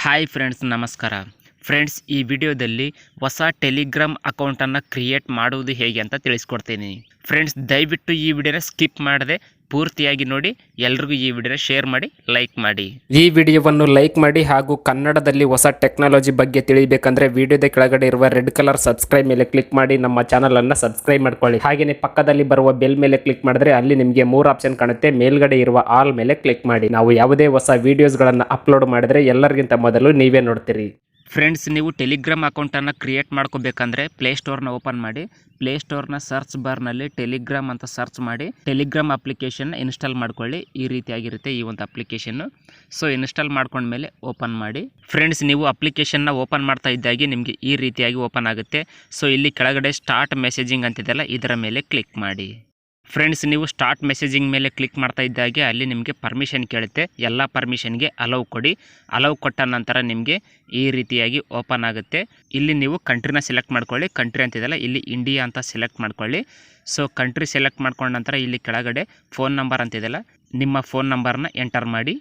Hi friends, ನಮಸ್ಕಾರ friends. ಈ ವಿಡಿಯೋದಲ್ಲಿ ಹೊಸ ಟೆಲಿಗ್ರಾಮ್ ಅಕೌಂಟನ್ನು ಕ್ರಿಯೇಟ್ ಮಾಡುವುದು ಹೇಗೆ ಅಂತ ತಿಳಿಸ್ಕೊಡ್ತೀನಿ ಫ್ರೆಂಡ್ಸ್. ದಯವಿಟ್ಟು ಈ ವಿಡಿಯೋನ ಸ್ಕಿಪ್ ಮಾಡದೆ ಪೂರ್ತಿಯಾಗಿ ನೋಡಿ. ಎಲ್ರಿಗೂ ಈ ವಿಡಿಯೋನ ಶೇರ್ ಮಾಡಿ, ಲೈಕ್ ಮಾಡಿ. ಈ ವಿಡಿಯೋವನ್ನು ಲೈಕ್ ಮಾಡಿ ಹಾಗೂ ಕನ್ನಡದಲ್ಲಿ ಹೊಸ ಟೆಕ್ನಾಲಜಿ ಬಗ್ಗೆ ತಿಳಿಬೇಕಂದ್ರೆ ವಿಡಿಯೋದ ಕೆಳಗಡೆ ಇರುವ ರೆಡ್ ಕಲರ್ ಸಬ್ಸ್ಕ್ರೈಬ್ ಮೇಲೆ ಕ್ಲಿಕ್ ಮಾಡಿ ನಮ್ಮ ಚಾನಲ್ ಅನ್ನು ಸಬ್ಸ್ಕ್ರೈಬ್ ಮಾಡ್ಕೊಳ್ಳಿ. ಹಾಗೆಯೇ ಪಕ್ಕದಲ್ಲಿ ಬರುವ ಬೆಲ್ ಮೇಲೆ ಕ್ಲಿಕ್ ಮಾಡಿದ್ರೆ ಅಲ್ಲಿ ನಿಮಗೆ 3 ಆಪ್ಷನ್ ಕಾಣುತ್ತೆ. ಮೇಲ್ಗಡೆ ಇರುವ ಆಲ್ ಮೇಲೆ ಕ್ಲಿಕ್ ಮಾಡಿ. ನಾವು ಯಾವುದೇ ಹೊಸ ವಿಡಿಯೋಸ್ಗಳನ್ನು ಅಪ್ಲೋಡ್ ಮಾಡಿದ್ರೆ ಎಲ್ಲರಿಗಿಂತ ಮೊದಲು ನೀವೇ ನೋಡ್ತೀರಿ. ಫ್ರೆಂಡ್ಸ್, ನೀವು ಟೆಲಿಗ್ರಾಮ್ ಅಕೌಂಟನ್ನು ಕ್ರಿಯೇಟ್ ಮಾಡ್ಕೋಬೇಕಂದ್ರೆ ಪ್ಲೇಸ್ಟೋರ್ನ ಓಪನ್ ಮಾಡಿ. ಪ್ಲೇಸ್ಟೋರ್ನ ಸರ್ಚ್ ಬಾರ್ನಲ್ಲಿ ಟೆಲಿಗ್ರಾಮ್ ಅಂತ ಸರ್ಚ್ ಮಾಡಿ ಟೆಲಿಗ್ರಾಮ್ ಅಪ್ಲಿಕೇಶನ್ ಇನ್ಸ್ಟಾಲ್ ಮಾಡ್ಕೊಳ್ಳಿ. ಈ ರೀತಿಯಾಗಿರುತ್ತೆ ಈ ಒಂದು ಅಪ್ಲಿಕೇಶನ್ನು. ಸೊ ಇನ್ಸ್ಟಾಲ್ ಮಾಡ್ಕೊಂಡ್ಮೇಲೆ ಓಪನ್ ಮಾಡಿ. ಫ್ರೆಂಡ್ಸ್, ನೀವು ಅಪ್ಲಿಕೇಶನ್ನ ಓಪನ್ ಮಾಡ್ತಾ ಇದ್ದಾಗೆ ನಿಮಗೆ ಈ ರೀತಿಯಾಗಿ ಓಪನ್ ಆಗುತ್ತೆ. ಸೊ ಇಲ್ಲಿ ಕೆಳಗಡೆ ಸ್ಟಾರ್ಟ್ ಮೆಸೇಜಿಂಗ್ ಅಂತಿದೆಯಲ್ಲ, ಇದರ ಮೇಲೆ ಕ್ಲಿಕ್ ಮಾಡಿ. ಫ್ರೆಂಡ್ಸ್, ನೀವು ಸ್ಟಾರ್ಟ್ ಮೆಸೇಜಿಂಗ್ ಮೇಲೆ ಕ್ಲಿಕ್ ಮಾಡ್ತಾ ಇದ್ದಾಗೆ ಅಲ್ಲಿ ನಿಮಗೆ ಪರ್ಮಿಷನ್ ಕೇಳುತ್ತೆ. ಎಲ್ಲ ಪರ್ಮಿಷನ್ಗೆ ಅಲೌ ಕೊಡಿ. ಅಲೌ ಕೊಟ್ಟ ನಂತರ ನಿಮಗೆ ಈ ರೀತಿಯಾಗಿ ಓಪನ್ ಆಗುತ್ತೆ. ಇಲ್ಲಿ ನೀವು ಕಂಟ್ರಿನ ಸೆಲೆಕ್ಟ್ ಮಾಡ್ಕೊಳ್ಳಿ. ಕಂಟ್ರಿ ಅಂತಿದೆಯಲ್ಲ, ಇಲ್ಲಿ ಇಂಡಿಯಾ ಅಂತ ಸೆಲೆಕ್ಟ್ ಮಾಡ್ಕೊಳ್ಳಿ. ಸೊ ಕಂಟ್ರಿ ಸೆಲೆಕ್ಟ್ ಮಾಡ್ಕೊಂಡ ನಂತರ ಇಲ್ಲಿ ಕೆಳಗಡೆ ಫೋನ್ ನಂಬರ್ ಅಂತಿದೆಯಲ್ಲ, ನಿಮ್ಮ ಫೋನ್ ನಂಬರ್ನ ಎಂಟರ್ ಮಾಡಿ.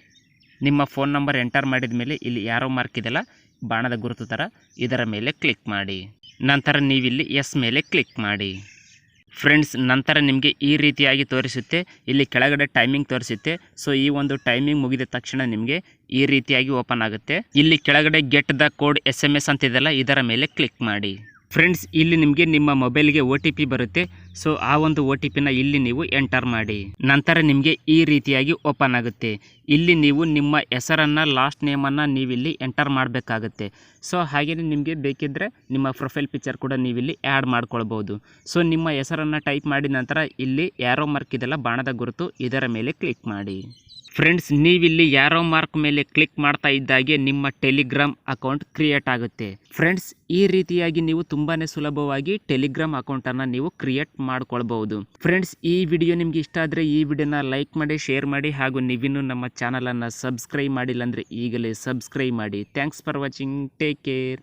ನಿಮ್ಮ ಫೋನ್ ನಂಬರ್ ಎಂಟರ್ ಮಾಡಿದ ಮೇಲೆ ಇಲ್ಲಿ ಯಾರೋ ಮಾರ್ಕ್ ಇದೆಯಲ್ಲ, ಬಾಣದ ಗುರುತು ಥರ, ಇದರ ಮೇಲೆ ಕ್ಲಿಕ್ ಮಾಡಿ. ನಂತರ ನೀವಿಲ್ಲಿ ಎಸ್ ಮೇಲೆ ಕ್ಲಿಕ್ ಮಾಡಿ. ಫ್ರೆಂಡ್ಸ್, ನಂತರ ನಿಮಗೆ ಈ ರೀತಿಯಾಗಿ ತೋರಿಸುತ್ತೆ. ಇಲ್ಲಿ ಕೆಳಗಡೆ ಟೈಮಿಂಗ್ ತೋರಿಸುತ್ತೆ. ಸೊ ಈ ಒಂದು ಟೈಮಿಂಗ್ ಮುಗಿದ ತಕ್ಷಣ ನಿಮಗೆ ಈ ರೀತಿಯಾಗಿ ಓಪನ್ ಆಗುತ್ತೆ. ಇಲ್ಲಿ ಕೆಳಗಡೆ ಗೆಟ್ ದ ಕೋಡ್ SMS ಅಂತಿದೆಯಲ್ಲ, ಇದರ ಮೇಲೆ ಕ್ಲಿಕ್ ಮಾಡಿ. ಫ್ರೆಂಡ್ಸ್, ಇಲ್ಲಿ ನಿಮಗೆ ನಿಮ್ಮ ಮೊಬೈಲ್ಗೆ OTP ಬರುತ್ತೆ. ಸೊ ಆ ಒಂದು OTPನ ಇಲ್ಲಿ ನೀವು ಎಂಟರ್ ಮಾಡಿ. ನಂತರ ನಿಮಗೆ ಈ ರೀತಿಯಾಗಿ ಓಪನ್ ಆಗುತ್ತೆ. ಇಲ್ಲಿ ನೀವು ನಿಮ್ಮ ಹೆಸರನ್ನು, ಲಾಸ್ಟ್ ನೇಮನ್ನು ನೀವಿಲ್ಲಿ ಎಂಟರ್ ಮಾಡಬೇಕಾಗುತ್ತೆ. ಸೊ ಹಾಗೆಯೇ ನಿಮಗೆ ಬೇಕಿದ್ದರೆ ನಿಮ್ಮ ಪ್ರೊಫೈಲ್ ಪಿಕ್ಚರ್ ಕೂಡ ನೀವಿಲ್ಲಿ ಆ್ಯಡ್ ಮಾಡ್ಕೊಳ್ಬೋದು. ಸೊ ನಿಮ್ಮ ಹೆಸರನ್ನು ಟೈಪ್ ಮಾಡಿದ ನಂತರ ಇಲ್ಲಿ ಯಾರೋ ಮಾರ್ಕ್ ಇದೆಲ್ಲ, ಬಾಣದ ಗುರುತು, ಇದರ ಮೇಲೆ ಕ್ಲಿಕ್ ಮಾಡಿ. ಫ್ರೆಂಡ್ಸ್, ನೀವಿಲ್ಲಿ ಯಾರೋ ಮಾರ್ಕ್ ಮೇಲೆ ಕ್ಲಿಕ್ ಮಾಡ್ತಾ ಇದ್ದಾಗೆ ನಿಮ್ಮ ಟೆಲಿಗ್ರಾಮ್ ಅಕೌಂಟ್ ಕ್ರಿಯೇಟ್ ಆಗುತ್ತೆ. ಫ್ರೆಂಡ್ಸ್, ಈ ರೀತಿಯಾಗಿ ನೀವು ತುಂಬಾ ಸುಲಭವಾಗಿ ಟೆಲಿಗ್ರಾಮ್ ಅಕೌಂಟನ್ನು ನೀವು ಕ್ರಿಯೇಟ್ ಮಾಡ್ಕೊಳ್ಬಹುದು. ಫ್ರೆಂಡ್ಸ್, ಈ ವಿಡಿಯೋ ನಿಮಗೆ ಇಷ್ಟ ಆದರೆ ಈ ವಿಡಿಯೋನ ಲೈಕ್ ಮಾಡಿ, ಶೇರ್ ಮಾಡಿ, ಹಾಗೂ ನೀವಿನ್ನೂ ನಮ್ಮ ಚಾನಲನ್ನು ಸಬ್ಸ್ಕ್ರೈಬ್ ಮಾಡಿಲ್ಲ ಅಂದರೆ ಈಗಲೇ ಸಬ್ಸ್ಕ್ರೈಬ್ ಮಾಡಿ. Thanks for watching. Take care.